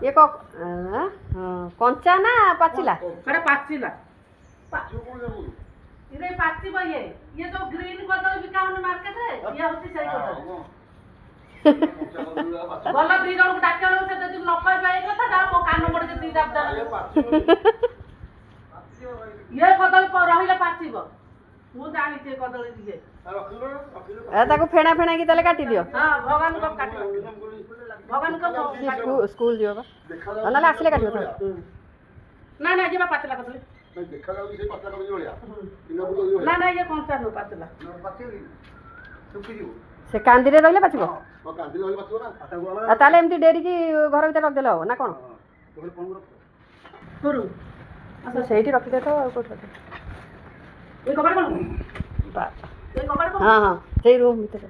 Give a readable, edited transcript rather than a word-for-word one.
ये को कंचा ना पाचिला अरे पाचिला इरे पाची बा ये तो ग्रीन कदम बिका होने मार्केट है ये होती सही कदम बोला दी जण को डाके से जदी न कहि पाए कथा जा मो कान मोड़ के दी दाब ये कदम पर रहिला पाचीबो मु जानि छे कदम दिए ताको फेणा फेणा की तले काटी दियो हां भगवान को काटी भगवान को स्कूल जियो बा नले आसले काटियो तो ना ना ये बा पाचला कदम देखा जाऊ से पत्ता कभी जोड़िया ना ना ये कौन सा नो पाचला से कांदी रे रहले पाचिबो हां कांदी वाली बात ना ताले एमती डेरी की घर भीतर रख देलो ना कोन करू अच्छा सेठी रखि दे तो कोठ रख ये कबाड़ कोन बा ये कबाड़ कोन हां हां सेही रूम भीतर